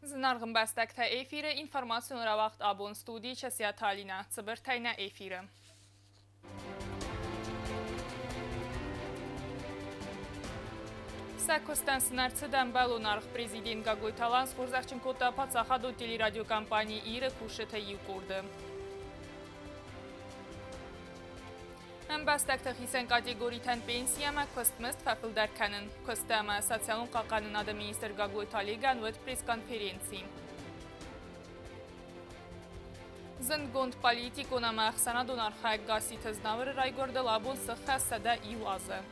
Znargın bəstəkdə efiri informasiyon vaxt abun studi çəsiya talinə cıbırtayna efiri. Սակոստան սնարցդան բալոնարխ президент Գագույթալան սխորզախչնկոտա պացախադու տելերադիոկամպանի իրը կուշըթը յուկուրդը։ Ամբաստակտը խիսեն կատեգորիտան պենսիամա կոստմըստ ֆապլդարքանն, կոստամա սացիալուն կաղանն ադը մինիստր Գագույթալիգան վդ պրես-կոնֆերենցի։ Զնգոնդ պալիտիկոն ամա ախսանադուն արխայք գասի թզնավրը ռայգորդը լաբուն սխա սադա իուազը։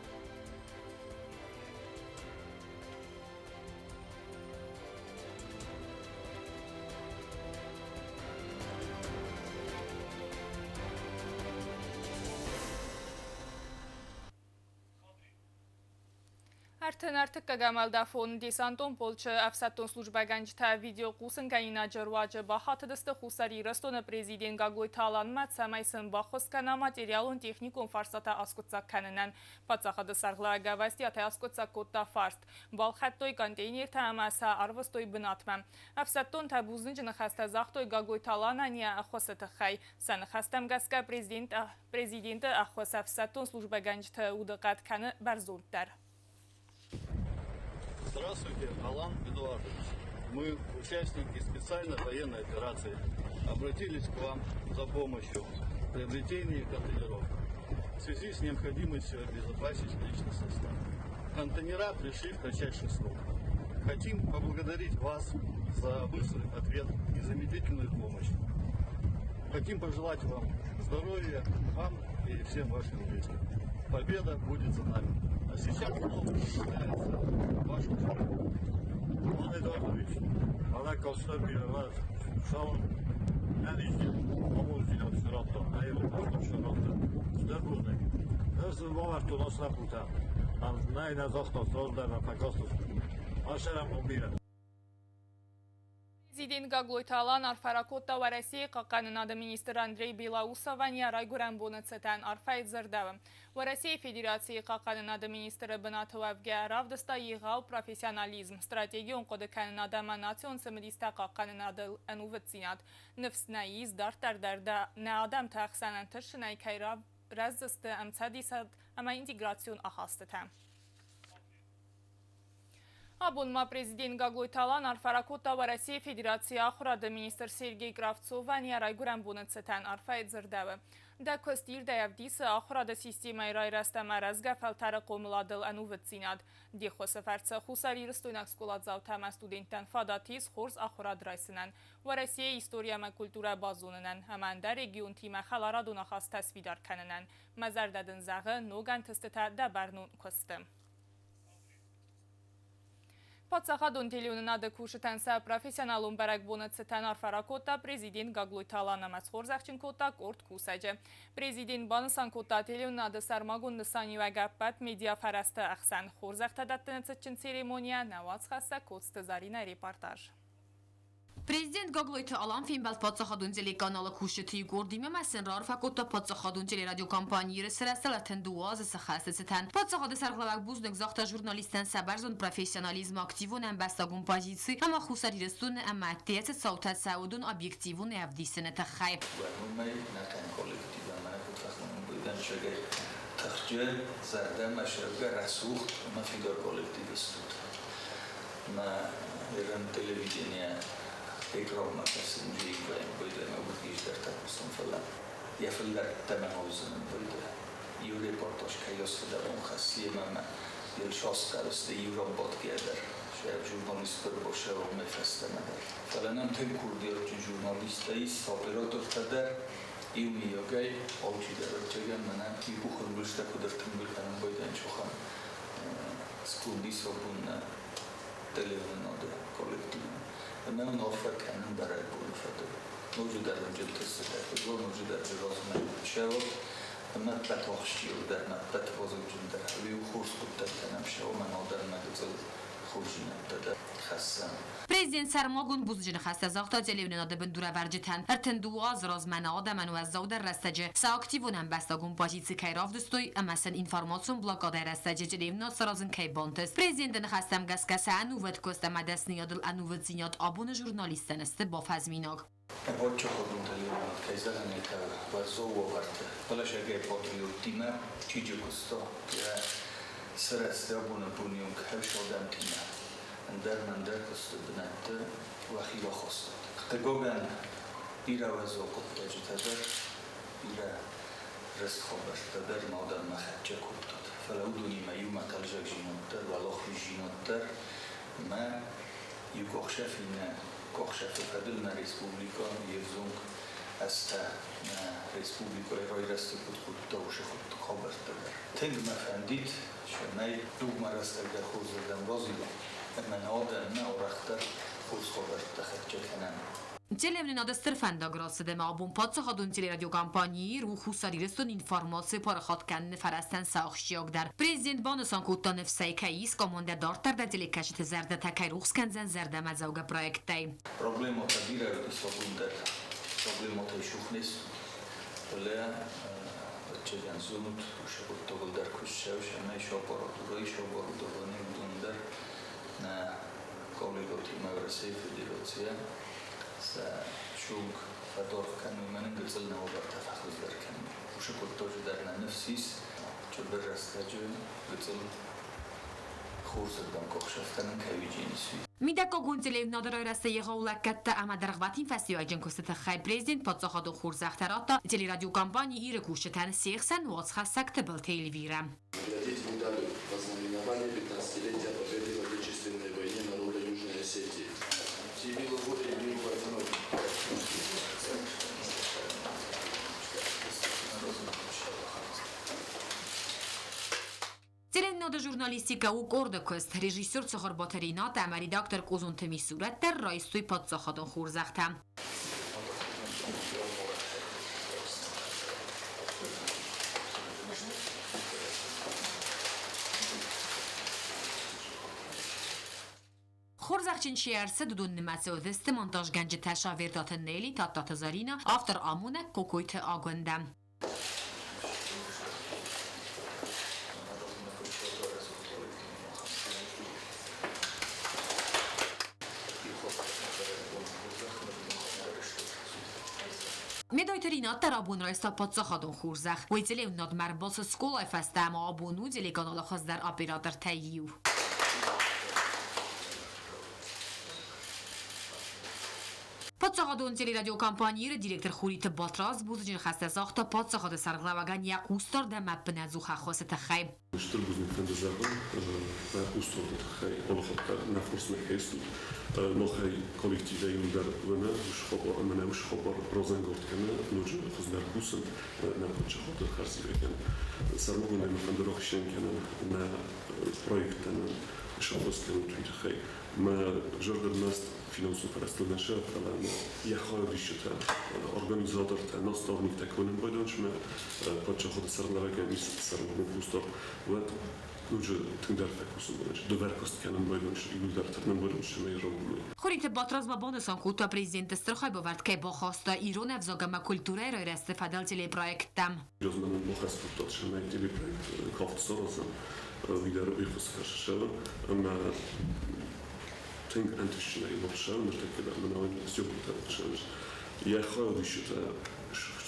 Արդեն կգամալդաֆոն դեսանտոն պոլչը ավսատոն սլուջբագանջթա վիդեո կուսնգայինա ջրվաջը բախատը դստը խուսարի ռստոնը պրեզիդեն Գագույթալան մացամայսն բախոսկանա մատերիալոն տեխնիկոն ֆարսատա ասկոցակ կաննան պացախադը սարգլագավաստի աթե ասկոցակ կոտտա ֆարստ բալխատտոյ կոնտեյներ թամասա արվստոյ բնատմա ավսատոն թաբուզնջը նխաստա զախտոյ Գագույթալան անյա ախոսը խայ սա նխաստամ գասկա պրեզիդենտը ախոս ավսատոն սլուջբագանջթա ուդղատ կանը բարզուրտար. Здравствуйте, Алан Эдуардович. Мы, участники специальной военной операции, обратились к вам за помощью в приобретении контейнеров в связи с необходимостью обезопасить личный состав. Контейнера пришли в кратчайший срок. Хотим поблагодарить вас за быстрый ответ и замедлительную помощь. Хотим пожелать вам здоровья, вам и всем вашим близким. Победа будет за нами. А сейчас начинается ваш участок. Алан Эдуардович, она констатировала, что он не видел, помогите от широта, а его просто широта. Здравствуйте. Если вы что нас напутал, нам найдя завтра создан на покосту. А что нам убирать? Президент Գագույթալան արֆարակոտտա վարասի կականն ադը մինիստր Անդրեյ Բելաուսովան ярайգուրան բոնացետան արֆայ զրդավը։ Վարասի ֆեդերացիի կականն ադը մինիստրը բնաթվավ գյարավ դստա եղավ պրոֆեսիոնալիզմ, ստրատեգիոն կոդեքանն ադամանացիոն սմդիստա կականն ադը ընուվծինատ, նվսնայիզ դարտարդարդա նա ադամ թախսանան թրշնայ կայրավ ռազդստը ամցադիսատ ամա ինտեգրացիոն ախաստըտա։ Абонма президент Գագույթալան արֆարակոտտա վարասի ֆեդերացիի ախորադը մինիստր Սերգեյ Կրավցովան ярайգուրան բոնացետան արֆայ զրդավը։ Դա կոստիր դայավդիսը ախորադը սիստիմայի ռայրաստամարազգա ֆալտարը կոմլադել անուվծինատ։ Դիխոսը վարցը խուսարի ռստույնակ սկոլածավ թամա ստուդենտան ֆադատիս խորզ ախորադ ռայսնան։ Վարասիի իստորիամա կուլտուրա բազուննան, համանդա ռեգիոն թիմա խալարադուն ախաստաս վիդար կաննան։ Մազարդադն զաղը նոգան թստտա դաբարնուն կոստը։ Պացախադուն տելյունն ադը կուշտանսա պրոֆեսիոնալուն բարակ բոնացետան արվարակոտա պրեզիդենտ Գագույթալան ամաց խորզախչնկոտա կորդ կուսաջը։ Պրեզիդենտ բանսանկոտա տելյունն ադը սարմագուն նսանիվագապատ մեդիա վարաստը ախսան խորզախտադատտնացչն ցերեմոնիա նավաց խասա կոծտը զարինա ռեպարտաժ։ Президент Գագույթալան ֆիմբալ պացախադունցելի կանալը կուշտի գորդիմը մասեն ռարվակոտա պացախադունցելի ռադիոկամպանիիրը սրասել աթեն դուազը սխաստեցեն։ Պացախադը սարգլավակ բուզնեք զաղթա ժուրնալիստան սաբարզոն պրոֆեսիոնալիզմ ակտիվուն են բաստագուն պազիցի, ամա խուսարիրստուն ամա տեցը սաութա սաուդուն օբյեկտիվուն է ավդիսն է տխայ։ Ekranla kesince yıkayım böyle bu işler takılsın falan. Yapılar temel olsun böyle. İyi reportaj kayıyorsa da on khasiyem ama yıl şaskar işte iyi robot gelir. Şöyle jurnalistler boşa olmayı falan hem tek kurduyor ki jurnalistayız, operator kadar iyi mi yok ay? Olçiler ölçegen bana iyi bu kuruluşta kudurtun bilmem böyle çok an skundi sorunla televizyon adı kolektif. من نوفر كمان برای بود فدای موجود در اونجا تصدیق و موجود در جراز من شود من بتاخشی و در نبت بازم جون در حالی و خورس بود در تنم شو من آدر مگذل خوشینه خستم Prezident Sarmogun buzcini xəstəzaqda celevnina da bindura vərcitən Ertenduaz rozmana adamanu az zawda rastacı saaktivunan bastagun pozici kayravdustui amasen informasyon blokada rastacı celevnina sarazın kaybontes Prezidentin xəstəm qaskasa anuvet kosta madasni adıl anuvet zinyat abunu jurnalisten esti با فزمیناگ Hogy csak adunk előadnak kezdenek el, vagy szóvart. Valahogy patriottima, csígyukozta, szerezte abban a punyunk, hevsodám tima. Dermender köztöbbnette, vahiva hoztat. Te gogan iravezokot tegyteter, ira reszthoberteter, maudán mehetcsekottat. Fele uduni me jumat alzsek zsinotter, valahogy zsinotter, me jukoksefine Kochszefe Fedylna Respublika, Jewzung, Este Respublika, Rajresztő Kutkutta, Usefut Haberteger. Tengme Fendit, Semej, Dugmar Esztegder Hozzerdem Vazila, Emen Aden, Neorachter, Hoz Haberteger Csekenem. Celevnina da strfendag rasede ma abun patsahadun tele radio kampanyir u xusarireston informasyon paraxatkan farastan saxşiyagdar. Prezident banasan kutta nefsay kayis komanda dartar da telekaşit zerde takay ruxskanzen zerde mazavga projektay. Problémata bírálni szabundet, problémata is suhnéz, le csegen zunut, usakot togoldar kussev, semmely is aparatura is aparatúra dunder, ne kollégatik megre széfődérocia, شوق فدور كانوا ما نقدر زلنا وقتها فخذ دركن وشو كنت درنا نفسيس جبر رستاجو قتل خورس الدم كوخشفتن كايجيني سوي Midako guntilev nadarای راسته یغاولک کت اما در غبطین فسیو جن کوست خای پرزیدنت پاتساخد خور زختراتا تلی رادیو кампании и рекушетан сехсан воцхасак тебл телевирам. Глядите медалью вознаменования 15-летия победы в Отечественной войне народа Южной Осетии. Сибила Гурия Юрий Платинович. Телевизионда журналистика у Кордокост режиссер цохор батаринат ама редактор кузунтми сурат дар райстуй подсахадон хурзахта. Xorzaxçin şiərsə dudun niməsi ödəsti montaj gənci təşavirdatın neyli tattatazarina avtor amuna kokoyte agöndəm. Medajterinat tarabunra jest a podzachodon hurzach. Ujceli unnad már bosz szkolaj fesztám a abonu, dzeli kanala hazdar operator tejiu. Podzachodon dzeli radio kampanyir direktor Xurit Batraz buzjin xastazaqta podzaxod sarglavagан yaqustor da mapna zuxa xoseta xay. Штурбузник фендезабл, устор хай, олхотта нафурсна хейсту, нохай коллективе юлдар вена, шхобор, мене шхобор розенгорткана, нуджи хуздар кусен, на почахот харсивекен. Сармогу на фендерох шенкена на проектена шахоскен твитхай. Ма жордер наст финансов растуднаша, правильно. Я хаю дишта организатор та наставник таконен бойдоншме, почахот сарлаваген мис сармогу устор вот уже тендер фокусу больше доверкост канон бойдонш юлдар татнан бойдонш мейрогулу. Xurit Batraz ba bonusan kuta prezident strxaj bovart ke bokhasta Iron evzogama kultura ro istefadal tele projektam. Rozmanem bokhast tot shmay tele projekt kaft sorosam wieder wychoskaszał ma think antishna ibrshaw nishtakeda manawen styubuta challenge ja khodi shta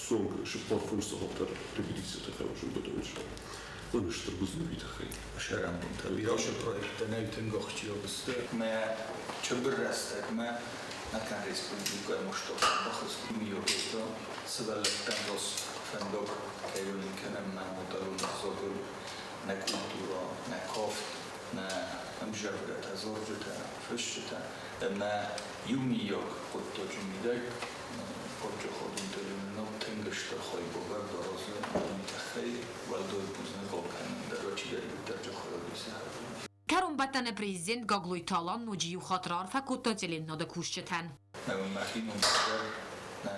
song shpor funso hotar repeticja taka już bodonsz on już trubuzny bitachay شرم بنتر ویراش پروژه نمیتون گختی آبسته ما چبر رسته ما نکن ریسپوبلیکای مشتاق بخست میوهیتا سوالتن راست فندق که یونی کنم نه مدلون نزاگل نه کلتورا نه کافت نه امجرگت هزار جتا فش جتا ما یومی یک خودتا جمیده پرجا خودون دلیم نو تنگشتر خواهی باور درازه میتخی والدوی بوزنه واکنن در وچی داری در جا خواهی بیسه Karum batane prezident Gagloy Talan nojiu khatrar fakutta telin nada kushchetan. من مخیم اونجا نه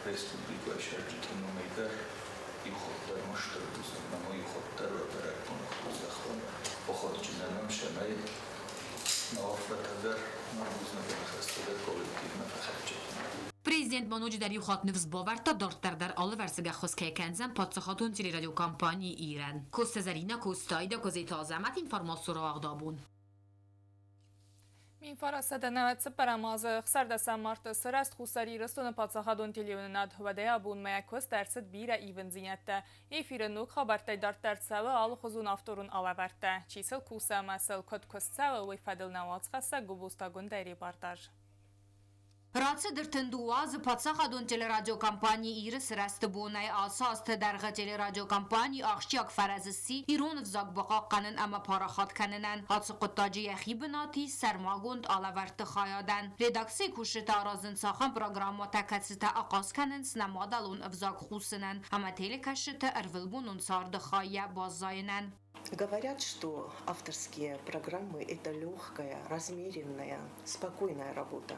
رسپوبلیکای شرجتی نمیدر یه خود در مشتر بزن نما یه خود در و برک کنه خود زخون با خود جنرم شمای Президент Мануч Дарью Хатнев збаварта дартар alle versiga khoske kenzen patsakhatun tili radio kampani İran. Kostazarina Kostayda kozitazamat informasyon ağdabun. Min farasada navet separamazı xsardasa martı sırast xusari rastonu patsahadun televizyonad huvadaya bunmaya kost dersid bira even zinette. Efirin nuk habartay dartar tsava al xuzun avtorun alavertte. Çisil kusa masal kod kost tsava ve fadil navatskasa gubusta gundari bartaj. Ռացը դրթնդուազը պացախադուն տելերադիոկամպանի իրս ռաստբոնայ ասաստ դարգա տելերադիոկամպանի աղջիկ ֆարազսի իրոնվ զագբաղ կանն ամա փարախատ կաննան հացկոտաջի յախի բնատի սարմագոնդ ալավարտը խայադան ռեդակցի քուշտա արազն ցախան պրոգրամատակացտա aqas կանն սնամադալուն վզակ խուսնան ամա տելեկաշտը արվելբունուն սարդը խայա բազայնան. Говорят, что авторские программы – это легкая, размеренная, спокойная работа.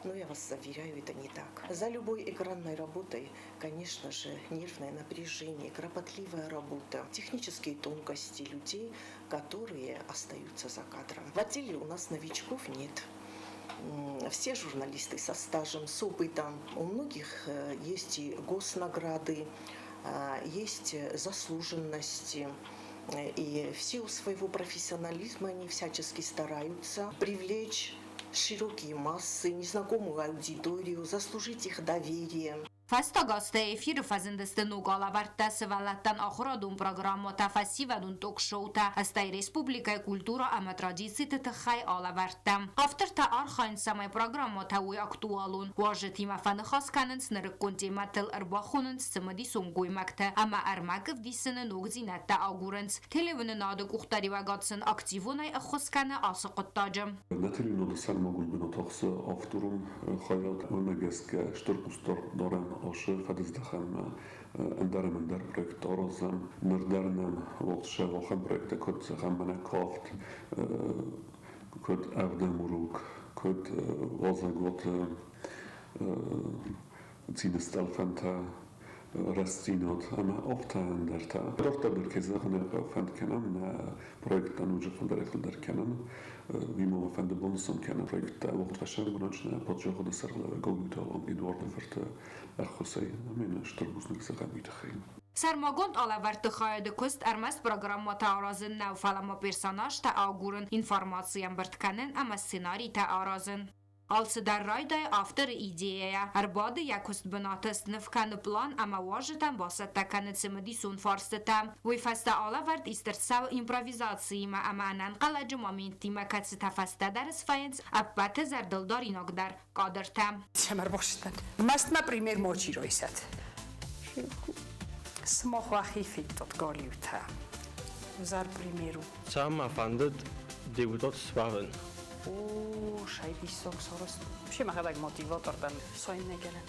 Но я вас заверяю, это не так. За любой экранной работой, конечно же, нервное напряжение, кропотливая работа, технические тонкости людей, которые остаются за кадром. В отделе у нас новичков нет. Все журналисты со стажем, с опытом. У многих есть и госнаграды, есть заслуженности. И в силу своего профессионализма они всячески стараются привлечь широкие массы, незнакомую аудиторию, заслужить их доверие. Фастагасте эфир фазендестену галаварта севалаттан ахрадун программа тафасивадун ток-шоута астай республикай культура ама традициите тхай алаварта. Авторта архайн самай программа тауи актуалун. Важы тима фаны хасканын снырыккун тематыл арбахунын сымыди сунгуймакта. Ама армаков дисыны ногзинатта агурынц. Телевыны нады кухтаривагатсын активунай ахосканы асықыттажым. Нателиноды сармагул бинотақсы авторун хайат өмегеске штыркустар дарам aşı fadizdaxam endarım ender projekt arazam nerdarnam vaqtşa waxam projekte kod xamana kaft kod avdamuruk kod wazagot zinestalfanta rastinot ama ofta enderta doktor kezahne fand kenan projektan ucufundar kenan Vimo van de Bonson kennen projekt wordt waarschijnlijk pas je goed de serle goeie om Eduard de Verte Hussein amin штурбусник загамитахин. Сармагонд алаварты хаяды көст армас программа тааразын науфалама персонаж та агурын информациям біртканын ама сценарий та аразын. Алсы дар райдай автор идея. Арбады якост бынатыст нывканы план ама важытан басатта каны цымыди сон фарстыта. Войфаста алавард истерсав импровизацияма ама анан қаладжы моментима кацы тафаста дарыс файнц аппаты зардылдар иногдар кадырта. Чамар башыдан. Мастма пример мочи ройсад. Смохвахи фиктот галиута. Зар примеру. Сама фандад депутат сварен. Шайбисок сорост. Шимахадаг мотиватордан соин негелен.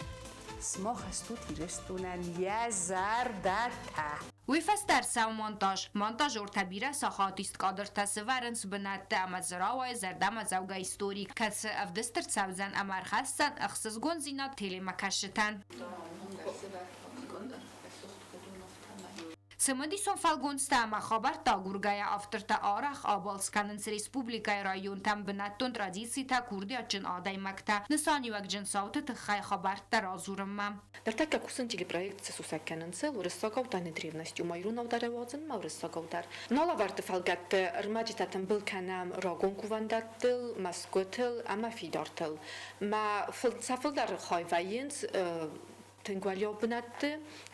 Смохасту тирестунан язардата. Вифастар сав монтаж ортабира сахатист кадырта севаренс бинатта амазравай зардама завга историк кац авдестер савзан амархастан ахсызгон зинат телемакашитан. Сымыдисон фалгонста ама хабар та гургая авторта арах абалсканынс республикай район там бинаттон традицита курди ачин адаймакта нысани вакжин сауты тхай хабар та разурымма. Дартака кусын телепроект сусакканынсы урысакаутаны древностью майрунав даревазын маврысакаутар. Налаварты фалгат рмаджитатын был канам рагон кувандаттыл, маскотыл, ама фидартыл. Ма фылцафылдар хайвайынс تنقوليو بنات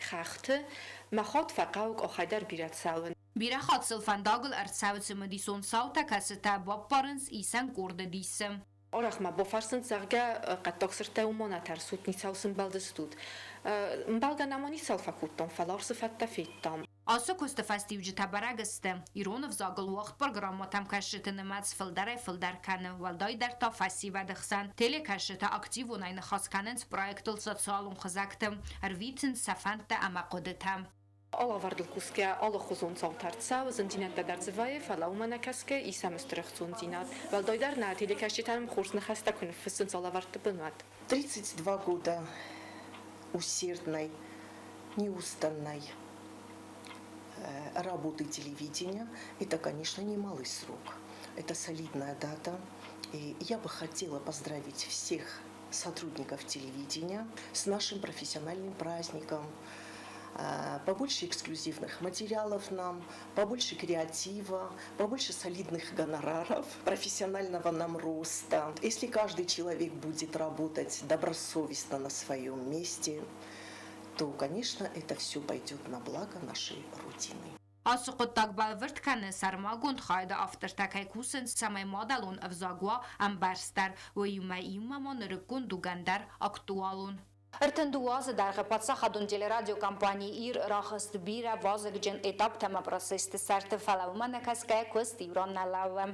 خاخته مخاط فقاوك أخيدر بيرات ساون بيرخات سلفان داغل ارتساوت مديسون ساوتا كاستا باب بارنس إيسان كورد ديسم أرخ ما بفرسن زرجة قد تكسرته ومنا ترسوت نيساوسن بالدستود مبالغ ناموني سالفاكوتم فلارس فتافيتم Аса костафастивджи табарагасты. Иронов загал вақт программа там кашетыны мац филдаре филдарканы. Валдай дар та фасива дыхсан. Теле кашета активу найны хасканынс проектыл социалун хызактым. Арвитин сафанта амакодытам. Alla vardilkuske, alla khuzun savtartsa, zintinat dadarzivaye, falaumana kaske, isam strechzun zinat. Валдойдар на телекашетаным курс нахаста кунфисын салавартыбынат. 32 года усердной, неустанной работы телевидения – это, конечно, немалый срок. Это солидная дата. И я бы хотела поздравить всех сотрудников телевидения с нашим профессиональным праздником. Побольше эксклюзивных материалов нам, побольше креатива, побольше солидных гонораров, профессионального нам роста. Если каждый человек будет работать добросовестно на своем месте, то, конечно, это все пойдет на благо нашей Родины. Ասուխոտակ բալվրտ կանը սարմագունդ խայդը ավտրտակայ կուսն սամայ մադալուն ավզագուա ամբարստար ոյումայ իմամոն ռկուն դուգանդար ակտուալուն Արտնդուազը դարգապացա խադուն телерадиокомпании իր ռախստ բիրա վազգջն этап тема процесс сертифалավման նկասկայ կոստի րաննալավը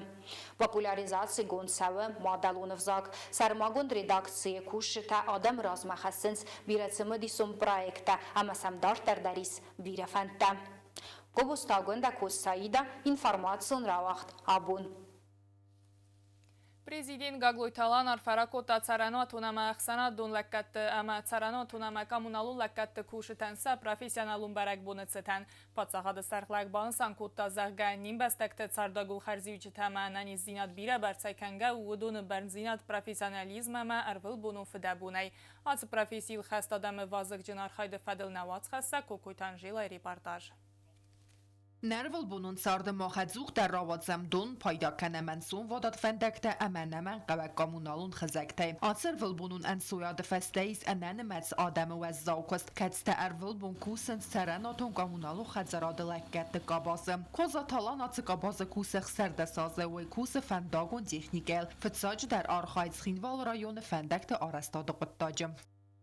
популяризация гонсавы мадалунов зак сармагунд редакции кушта адам размахасенс бирацымы дисум проекта амасамдар тардарис бирафанта Կոբոստագոնդա կոսայիդա ինվարմացիոն ռավախտ աբուն։ Президент Գագլույթալան արվարակոտ ացարանո ատունամա աղսանա դուն լակկատ ամա ացարանո ատունամա կամունալուն լակկատ կուշտանսա պրոֆեսիոնալուն բարակ բունեցտան պացաղադը սարխլակ բանսան կոտտա զաղգան նիմբաստակտը ծարդագու խարզիուչը թամանանի զինատ բիրա բարցայքանգա ու դունը բարնզինատ պրոֆեսիոնալիզմ ամա արվıl բունուն ֆդաբունայ ացը պրոֆեսիլ խաստադամը վազıq ջնար խայդը ֆադıl նավաց խասա կոկույթան ժիլայ ռիպարտաժ Nerval bunun sardı mahadzuk der ravazam dun payda kenemensun vadat fendekte emenemen qavak kommunalun xizekte. Atsırvıl bunun en soyadı festeyiz enenemets adamı ve zavkost ketste ervıl bun kusen serenatun kommunalu xezaradı lekkette qabazı. Koza talan atı qabazı kuse xserde sazı ve kuse fendagun texnikel. Fıtsacı der arxayz xinval rayonu fendekte arastadı qıttacım.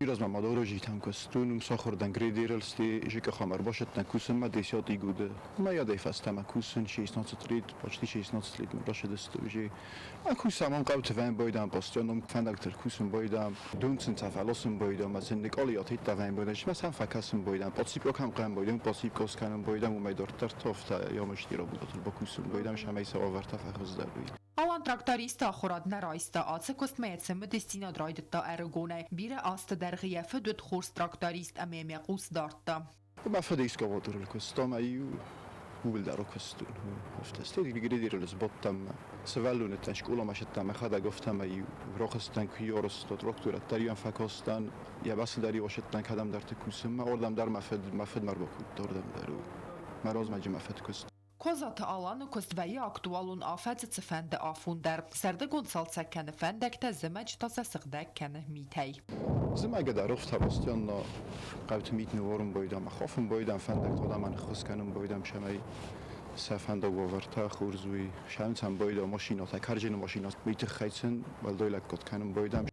Biraz ma madoroji tam kostun sakhordan grederelsti jika khamar boshet na kusen ma deshat igude ma yada fastam kusen 16 lit почти 16 lit boshet stoji akusam qavt van boydam postionum fandakter kusen boydam dunsen tafalosen boydam asendik oliot hit van boydam masan fakasem boydam potsip okam qam boydam potsip koskanam boydam umedor tartofta yomishti ro budot bokusen boydam shameysa overta fakhzda Alan traktorista xoradna raysta atse kostmeyetsem destina draydıtta ergone bire asta dergiye fedut khurs traktorist ameme qus dartta. Ma fedis kavodur kostom ayu وبلدارو كستون افتستي جريدير الزبطم سوالون التشكولا ماشتام خدا گفتم ای روخستن کیورس تو دکتر تریان فکستان یا بس داری واشتن کدام در تکوسم ما اوردم در مفد مربوط دوردم درو مراز مجمع مفد کست Kozatı alanı kostveyi aktualun afet tsefende afunder. Serde gonsal sekene fendekte zimec tasa sıqdekkene mitey. Zimege der rufta bastyanna qavt mitni vorun boydam khofun boydam fendek toda man khoskanum boydam shamay safanda goverta khurzuy shamtsam boydam mashinata karjin mashinat mit khaytsen valdoylak kotkanum boydam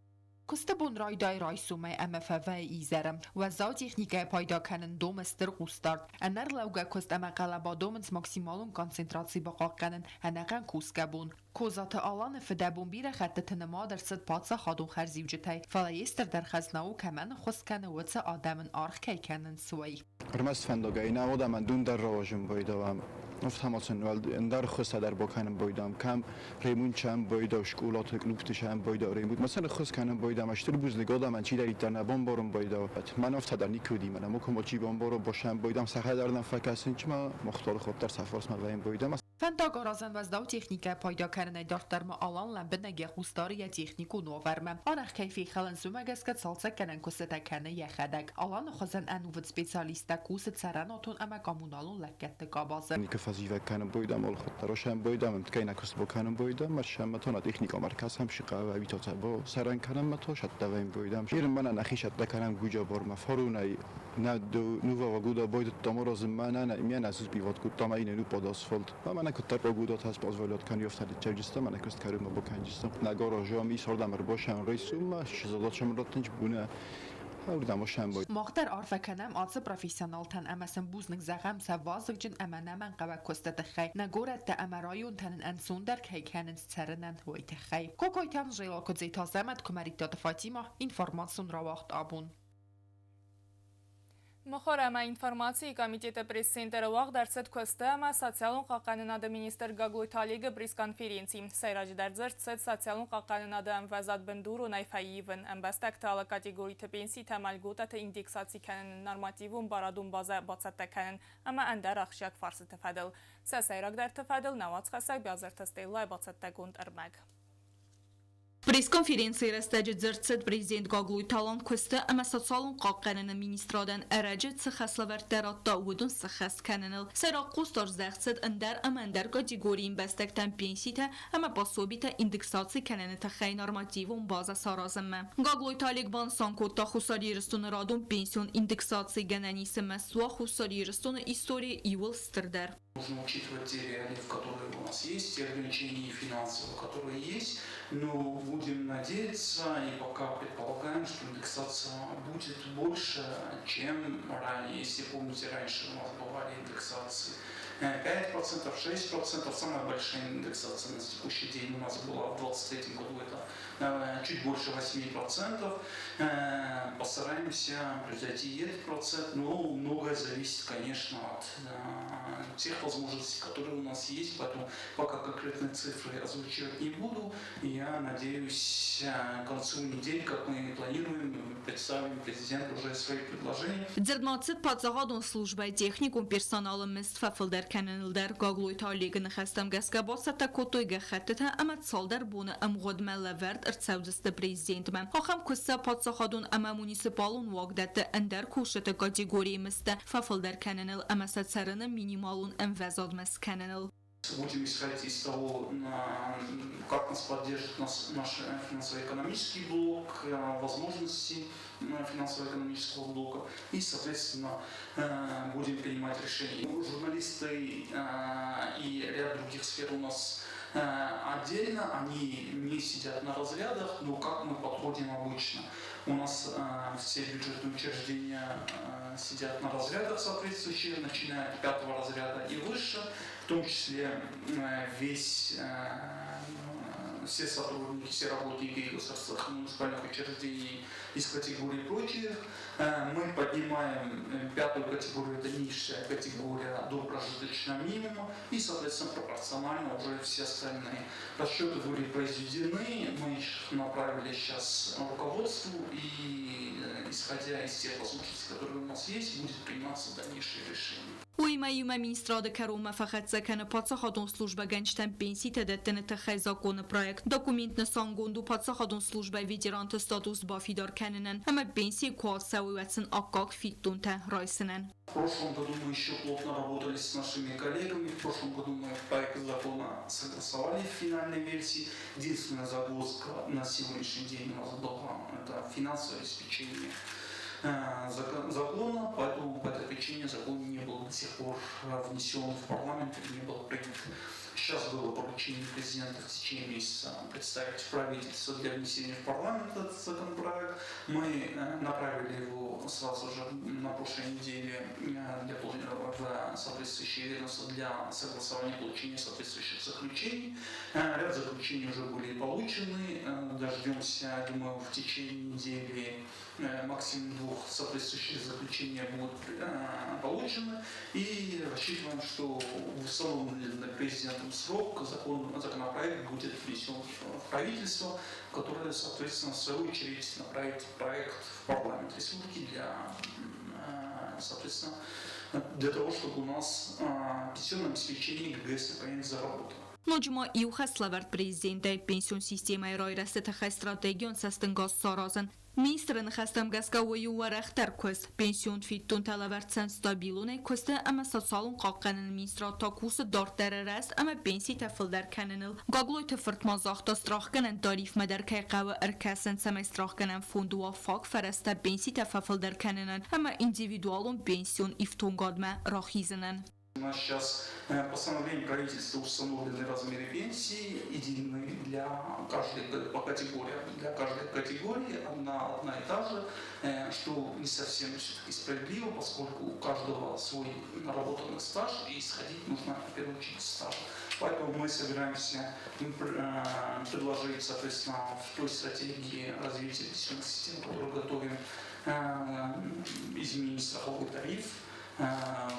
Kostebun raydای رایسومه MFV ایزرم و زا تکنیکه پیدا کنن دومستر قوستارد انر لوگه کست اما قلبا دومنس ماکسیمالون کنسنتراسی بقا کنن هنقن کوسکبون کوزات آلان فدبون بیره خط تنما در صد پاتسا خادون خرزیوجتای فلایستر در خزناو کمن خسکنه وطس آدمن آرخ که کنن سوی رمست فندقه اینا آدمن دون در رواجم بایدوام نفتم اصلا اندر خسته در باکنم بایدم کم ریمون چم بایدا شکولات لوفتشم بایدا ریمون مثلا خس کنم بایدم اشتر بوزلگا دادم چی دارید در نبام بارم بایدا من افت در نیکودی منم مکم چی بام بارو باشم بایدم سخت در نفکاسین چی ما مختار خود در سفرس مدایم بایدم Fendag arazan vazdav texnika payda karnay dartarma alan lan benege xustariya texniku noverme. Anaq kayfi xalan sumagaskat salsa kanan kuseta kana yaxadak. Alan xazan anuvat specialista kuset saranatun ama kommunalun lakkette qabazı. Nika faziva kanım boydam ol xattarosham boydam mtkayna kus bokanım boydam marsham matona texnika markasam shiqa va vitota bo saran kanım mato shattavim boydam. Yerim bana nakhishat da kanım guja borma farunay na do nuva guda boydat tamoroz mana na imian azus bivot kutama inu pod asfalt. Mana كنت بقولت هست باز ولاد کانی افتاد چجسته من اکست کارم با کنجستم نگار جامی سردم رو باشم رئیسم ما شزادات شم راتنج بونه هردم وشم باید مختار عرف کنم آت پروفسیونال تن امسن بوزنگ زغم سوازگ جن امنه من قبل کستت خی نگورت تا امرایون تن انسون در کی کنن سرنن ویت خی کوکوی تام جیلا کدی تازمت کمریت فاطمه اینفورماسیون را وقت آبون Մխորամա ինվորմացիի կամիտետը պրեսսենտերը վաղ դարձետ կոստը սոցիալուն қақաննады մինիստր Գագլույթալիգը բրիս կոնֆերենցի։ Սայրաջի դարձերտ սետ սոցիալուն қақաննады ամվազատ բնդուրու նայվայիվն ամբաստակ տալը կատեգորիթը պենսի թամալ գոտատը ինդեքսացի կանն նորմատիվուն բարադուն բացատը կանն ամա անդար աղշյակ վարսը տվադել։ Սա սայրակ դար տվադել նավաց խասակ բյազեր տստեյլայ բացատը գունդ ըրմակ։ Press-konferensiya rəstəcə zırtsıd Prezident Gogluy talan köstə əmə sotsialın qaqqənənə ministradan ərəcə sıxəsləvər dərətdə udun sıxəs kənənil. Səraq qustor zəxtsıd əndər əməndər kategoriyin bəstəkdən pensiyətə əmə basobitə indeksasiya kənəni təxəy normativun baza sarazımı. Gogluy talig ban sankotda xusari rıstunu radun pensiyon indeksasiya gənənisi məsua xusari rıstunu istoriya ivıl stırdər. Нужно учитывать те реалии, в которые у нас есть, те ограничения финансовые, которые есть, но будем надеяться и пока предполагаем, что индексация будет больше, чем ранее. Если помните, раньше у нас бывали индексации 5%, 6%, самая большая индексация на текущий день у нас была в 2023 году, это чуть больше 8%. Постараемся превзойти этот процент, но многое зависит, конечно, от тех возможностей, которые у нас есть, поэтому пока конкретные цифры озвучивать не буду. Я надеюсь, к концу недели, как мы планируем, представим президенту уже свои предложения. Ձերմացիտ պատսաղադուն службай техникум персонала մստվա ֆլդեր կեննիլդեր գագլույ թալիգը նխաստամ գասկաբոսը տակոտոյ գխետտը ամատ սալդեր բունը ամղոդմե լավերդ ըրցավձստը президентմը հոխամ կուսա պատսաղադուն ամա մունիսիպալուն վագդետը ընդեր կուշետը կատегории մստը ֆլդեր կեննիլ ամասացարını минималун МВЗодмес кеннел. Будем исходить из того, как нас поддержит наш финансово-экономический блок, возможности финансово-экономического блока, и, соответственно, будем принимать решения. Журналисты и ряд других сфер у нас отдельно, они не сидят на разрядах, но как мы подходим обычно. У нас все бюджетные учреждения сидят на разрядах соответствующие, начиная от 5-го разряда и выше, в том числе все сотрудники, все работники государственных муниципальных учреждений из категории прочих. Мы поднимаем 5-ю категорию, это низшая категория, до прожиточного минимума, и, соответственно, пропорционально уже все остальные расчеты были произведены, мы их направили сейчас руководству, и, исходя из тех возможностей, которые у нас есть, будет приниматься дальнейшие решения. Уймаюма министрада Карума Фахатсакана Пацахадун служба генштам пенсии тедеттен тахай законы проект документны сангунду Пацахадун служба ветеранты статус бафидар кеннен, ама пенсии куасауятсен аккак фиттунта райсенен. В прошлом году мы еще плотно работали с нашими коллегами. В прошлом году мы проект закона согласовали в финальной версии. Единственная загвоздка на сегодняшний день у нас была это финансовое обеспечение закона, поэтому по этой причине закон не был до сих пор внесен в парламент и не был принят. Сейчас было поручение президента в течение месяца представить в правительство для внесения в парламент этот законопроект. Мы направили его сразу же на прошлой неделе в соответствующие ведомства для согласования получения соответствующих заключений. Ряд заключений уже были получены. Дождемся, думаю, в течение недели максимум 2 соответствующих заключений будут получены. И рассчитываем, что в установленный президентом срок законопроект будет внесен в правительство, которое, соответственно, в свою очередь направит проект в парламент республики соответственно, для того, чтобы у нас пенсионное обеспечение ГГС наконец заработало. Նոջմա իուխասլավարդ պրեզիդենտը պենսիոն սիստեմայի ռոյրասը թխայ ստրատեգիոն սաստնգոս սարազն Министры нахастам гаскавой уарахтар көз пенсион фиттун талаварцан стабилуне көсті ама социалун қаққанын министра такусы дартарарас ама пенсии тафылдар каныныл. Гаглой тафыртмазақта страхканын тариф мадар кайқавы аркасын самай страхканын фондуа фак фараста пенсии тафылдар канынын ама индивидуалун пенсион ифтунгадма рахизанын. У нас сейчас постановлением правительства установлены размеры пенсии, единые для каждой категории. Для каждой категории одна и та же, что не совсем все-таки справедливо, поскольку у каждого свой наработанный стаж, и исходить нужно в первую очередь стажа. Поэтому мы собираемся предложить, соответственно, в той стратегии развития пенсионной системы, которую готовим, изменить страховой тариф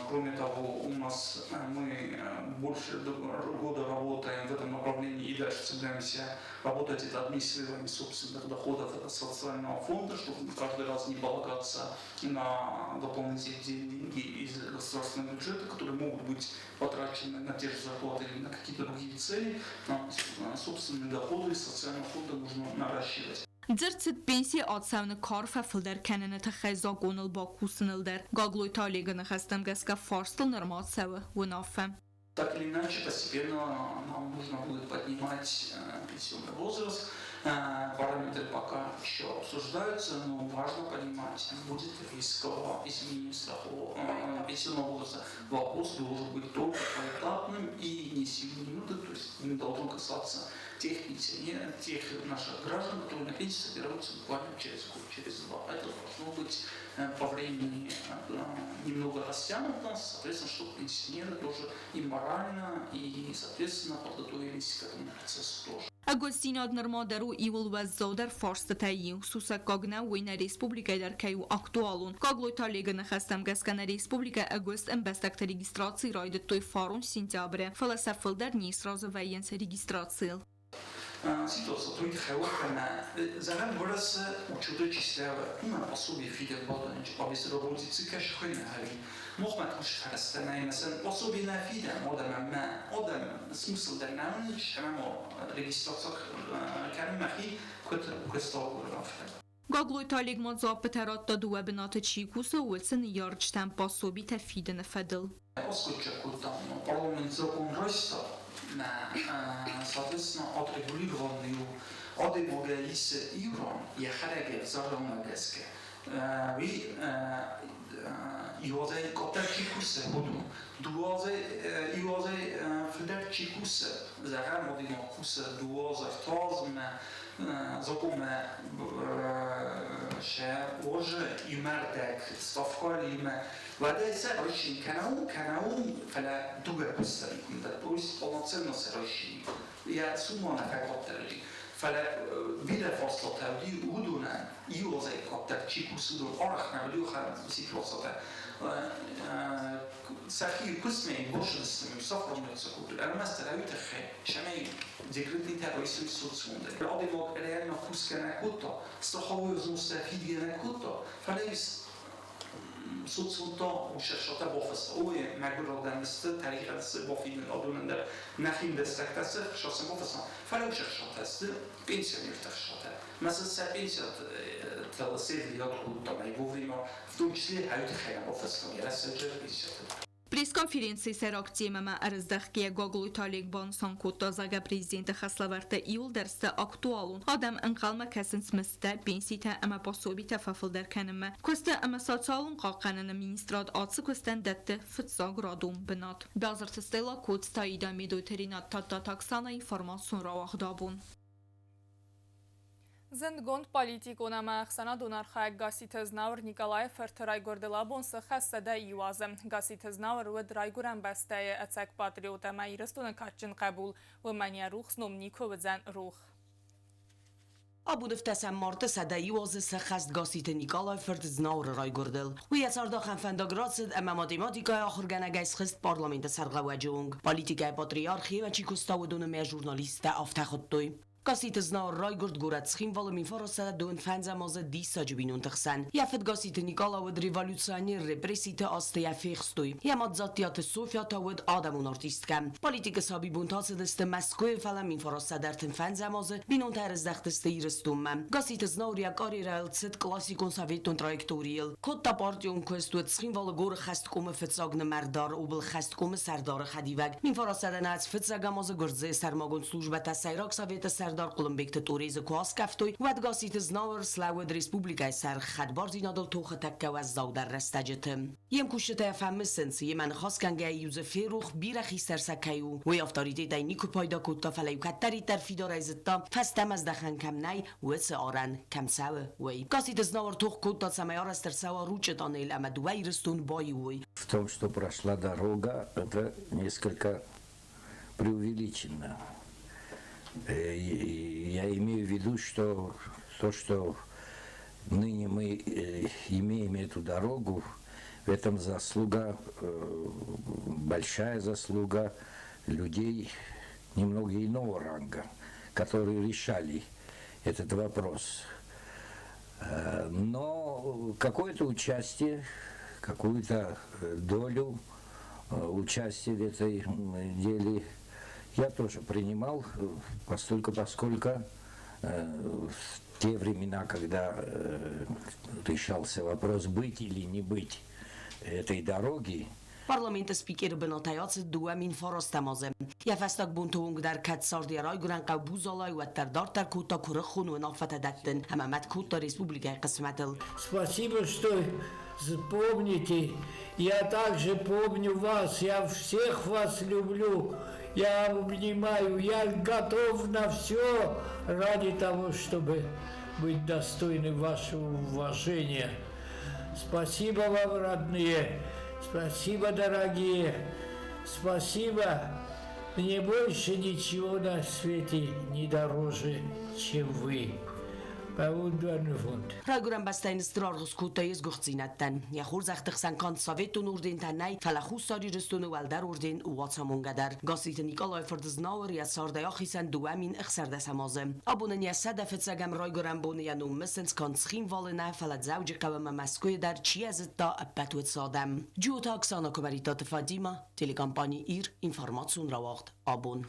Кроме того, у нас мы больше года работаем в этом направлении и дальше собираемся работать. Это администрирование собственных доходов от социального фонда, чтобы каждый раз не полагаться на дополнительные деньги из государственного бюджета, которые могут быть потрачены на те же зарплаты или на какие-то другие цели. Собственные доходы из социального фонда нужно наращивать. Ձրցդ պենսիա ացավնը քարֆը ֆլդեր քանենը թխեզա գոնալ բակուսնելդեր գագլոյ տալեգը նխաստեմ գասկա ֆարստլ նրմացավը վնաֆը Так или иначе, постепенно нам нужно будет поднимать пенсионный возраст. Параметры пока еще обсуждаются, но важно понимать, будет рисково изменение пенсионного возраста. Вопрос должен быть только поэтапным и не сиюминутным, то есть не должен касаться тех пенсионеров, тех наших граждан, которые на пенсии собираются буквально через год, через два. Это должно быть по времени немного растянуто, соответственно, чтобы пенсионеры тоже и морально, и, соответственно, подготовились к этому процессу тоже. Agostino Nărmadaru iul vazzoder forste tăiu, susa cogna uina Republica dar caiu actualun. Cogloita lega năxastam gascana Republica Agost îmbestak te registrații roide toi forum сентября. Фаласафыл dar nis rozavayen se registrații. Ситуация тут хаотная. Заган вырос учета числявы. На пособие фидер баланч, по безработице кашхойна хави. Мохмат уж харастана и مثلا пособие на фидер, одам смысл дарнамнич, амамо регистрация كان مخي كنت كستاغور رافت. Gagloita leg mazapetarat da due benate chikusa ulsen yardstam пособие te fiden fedel. Оскоча куда, парламент закон роста. Соответственно, отрегулированную от демографии Иран я характер заром газке. И юзай коптер чикусе буду. Дуазай флер чикусе зарам одино кусе дуазай тазм закуме ше уже юмардак ставкалиме. وهذا سرشين كانوا فلا دوغر بستري كنت بروس полноценно سرشين يا سوما نفقط تري فلا بلا فاصلة تودي ودونا يوزي كوتر تشيكو سودون أرخ نعملوا خارج سيكلوسة سخي قسمي بوش نستمر سفر من السكوت أنا ما استلويت خي شمعي ذكرتني ترويس الصوت سونده العادي ما رأي ما كوس كنا كوتا استخوي زمستفيد كنا كوتا فليس سوتسونتا و شرشاتا بافست اوی مقبول دانسته تاریخ است با فیلم آدون در نخیم دستک است شخص بافست فلو شرشات است پنسیونیر تخشاته مثلا سر پنسیات تلاسیف لیات خود تا میگوییم в том числе هایت خیلی بافست میره سجل پنسیات Пресс-конференции сэрактемама арыздахкия Gogloita leg санкота зага президента Хаславарта иулдерста актуалун. Адам анқалма касын смыста пенсита ама пособита фафылдар каныма. Көсті ама социалун қаққанына министрад атсы көстен дәтті фытса градум бінат. Базырты стела код стаида медотеринат татта таксана информацион равахдабун. Зендгонд политикона махсана донархаг гаситезнавр Николай Фертерай горделабонсы хасада юазы. Гаситезнавр уд райгуран бастая ацак патриота майрыстуны качын қабул. Вымания рух сном нико вдзан рух. Абудефтесем марта сада юазы сахаст гасит Николай Фертерзнавр райгурдел. Уяцарда ханфендаграцид اما математикай ахырганагайс хист парламент сарғаваджунг. Политикай патриархи ва чикустаудуны мя журналиста афтахоттуй. Гасит знаур райгурд гурацхим валым инфараса дон фанзамаза дисаджи бинун тахсан. Яфет гасит Никола уд революционер репрессита асте яфехстуй. Ямад затиат София тауд آدمون ارتیستکم. پالیتیک سابی بونتاس دست مسکوی فلم انفراسته در تن فنزامازه بینون ترز دختسته ایرستومم. گاسیت زنور یک آری رالتست کلاسیکون سویتون تراکتوریل. کد تا پارتیون کوستوت سخیم والا گور خست کوم فتساگن مردار و بل خست کوم سردار خدیوگ. انفراسته دنات فتساگمازه گرزه سرماگون سلوجبه تا سیراک سویت سردار قلم بکت توریز کواس کفتوی و گاسیت زنور سلاود ریسپوبلیکای سر خدبار زینادل توخ تکه و زودر رستجتم. یم کوشته فهمسنسی من خاص کنگه یوزفی روخ بیرخی سرسکیو و یافتاریتی دای نیکو پایدا کوتا فلیوکتری در فیدار ایزتا فستم از دخن کم نی و سآرن کم سو وی گاسیت زنور توخ کوتا سمیار استر سوا روچ دانیل اما دوی رستون бой وی. В том, что прошла дорога, это несколько преувеличено. Я имею в виду, что то, что ныне мы имеем эту дорогу, В этом заслуга, большая заслуга людей немного иного ранга, которые решали этот вопрос. Но какое-то участие, какую-то долю участия в этой деле я тоже принимал, поскольку в те времена, когда решался вопрос быть или не быть этой dороgi. Parlamenta spikeri benotayat دوامین فراستمازه یفستاک بونتوونگ در کتساردی رای گرن قبوزالای و تردار تر کوتا کره خون و نافت دتن همامت کوتا республика قسمتل. Спасибо, что помните. Я также помню вас. Я всех вас люблю. Я обнимаю. Я готов на все ради того, чтобы быть достойным вашего уважения. Спасибо вам, родные. Спасибо, дорогие. Спасибо. Мне больше ничего на свете не дороже, чем вы. Ragurán beszélni sztrargus kutajes goxinatten. Ja horzachtigsan kan Sovjetun urdin tanai falakhusari restunu waldar urdin uatsamungadar. Gasitenik alay fordznauer ja sardayachisen duamin ikhsarda samazem. Abunen ja sadafetsagam ragurán boni ja nummesens kan schim valena falat zawji qawama maskuy dar chiazta apatwet sadam. Juta aksana komaritat Fadima telekompani ir informatsion rawagt abun.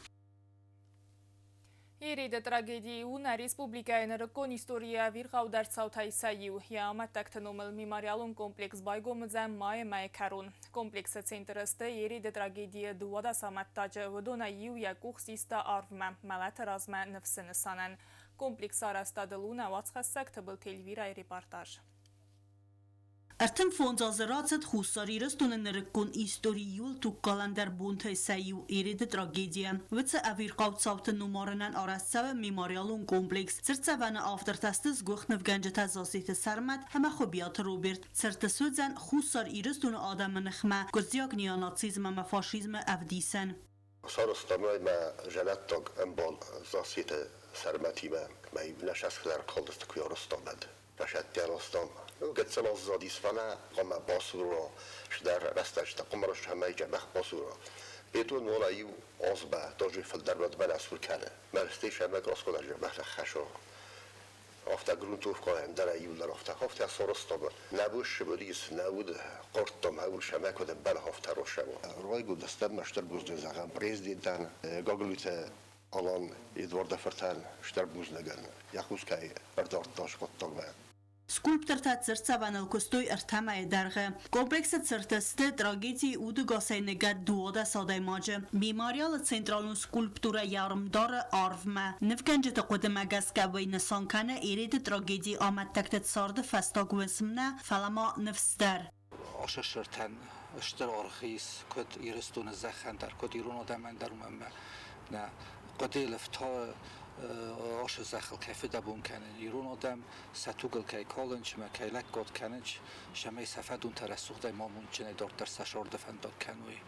Ирida трагедию на республика энергон история виргау дар цаутай саю. Я аматтакта номел мемориалун комплекс байгомзам май карун. Комплекс центрасты Ирида трагедия дуада саматтажа вдона ю якух систа арвма малат разма нефсен санан. Комплекс арастадылуна вацхассак табыл телевира репортаж. Артем фонзазерацет хусари растуне неркон историюл ту календар бунтay саю Ирида трагедия. Вице авирqaut savte numarenen arastsave memorialun kompleks. Церцавана автортастыз гохнев генжета засите сармат хама خوبیات روبرت. Цертесудзен хусар ирستون آدم نخمه گزیاگ نیاناتسیزم و فاشیزم افدیسن. Sarostamay ma żenettag emban zasite szermetime, mely neseszkler kaldoztak kujároztamad. Vesettjároztam. Őket szalazza diszfana, kamá baszúra, és der resztes, de kamaros hemelyke megbaszúra. Étون volna jó azba, tazsú feldermet beleszúr kene. Mert sztésen meg azt kodásra meglechásra. After gruntúvkahem, de ne júldar after. After szoroztam, ne bussiből íz, ne ud, kortam, ha úr sem meg, hogy belehaftáros sem. Rajgód, ezt nem mesterbuzdőzagán prézdéten, gaglüte alan, Edvarda Fertán, sterbuzdögön, Jakuszkai, erdartaskodtak be. Скульпторта церцаванал костой артамай дарга. Комплекса цертасте трагедии удугасай негад дуода садай маджа. Мемориал централун скульптура ярмдара арвма. Невканжета қудамагас гавай насанкана Ирида трагедии амад тактет сарда фастаг весмна фалама нефсдар. آششرتن اشتر آرخیس کد ایرستون زخن در کد ایرون آدم در اومم نه قدیل فتا آش زخل کفی دبون کنن ایرون آدم ستوگل که کالنج ما که لک گاد کننج شمی سفدون ترسوخ مامون چنه دار در سشار دفنداد کنوی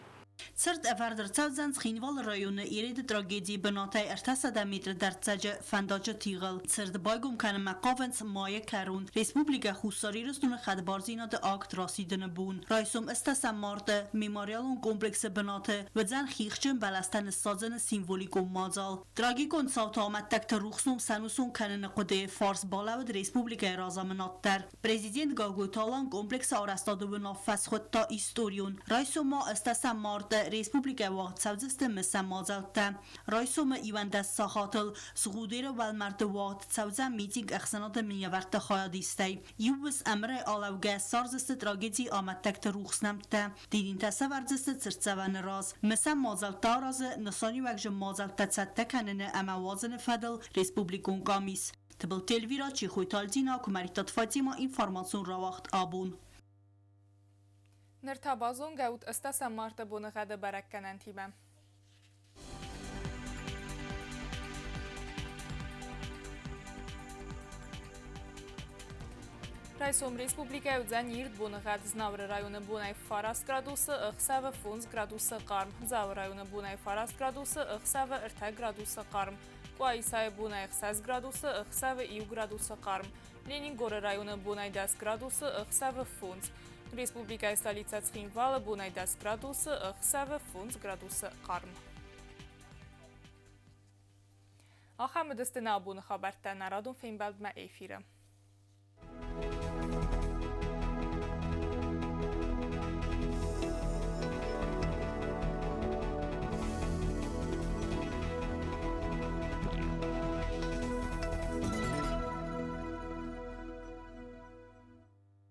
Церт эвардер цавзанс хинвал районы Ирида трагедии бенатай артасада метр дарцаджа фандаджа тигал. Церт байгум кане макавенс мая карун. Республика хусари растун хадбарзина де акт расидن бун. Райсум استاسا مارده مموریالون کمپلکس بناته و زن خیخچن بلستن سازن سیمبولیکوم مازال. تراگیکون ساوت آمد تکت روخسوم سنوسون کنن قده فارس بالاود республика رازامنات در. پرزیدنت گاگوتالان کمپلکس آرستاده و نافس خود تا ایستوریون. رایسوم ما استاسا مارده республика وقت سوزست مثل مازالته. رایسوم ایوان دست ساخاتل سغودیر والمرد وقت سوزن میتینگ اخسانات میورت خواهدیسته. یوبس امر آلوگه سارزست تراگیدی آمد تکت روخسنمته. دیدین تصورزست سرچوان راز. مثل مازالتا راز نسانی وقت مازالتا تسته کنن اما وازن فدل республикون گامیس. تبل تلویرا چی خوی تالزینا کماریتات فاتیما اینفارماسیون را وقت آبون. نرتابازون گوت استاسا مارت بونغاد برکنن تیبم. Райсом республика удзан ирд бунагад знавр района бунай фарас градусы ықсавы фунз градусы қарм. Зав района бунай фарас градусы ықсавы ирта градусы қарм. Куайсай бунай ықсаз градусы ықсавы ив градусы қарм. Ленингоры района бунай дас градусы ықсавы фунз. Respublikայի ստալիցած խինվալը բունայ 10 գրադուսը, ըխսավը ֆունց գրադուսը կարմ։ Ախամը դստына բունը խաբարտան արադուն ֆինբալդմա էյֆիրը։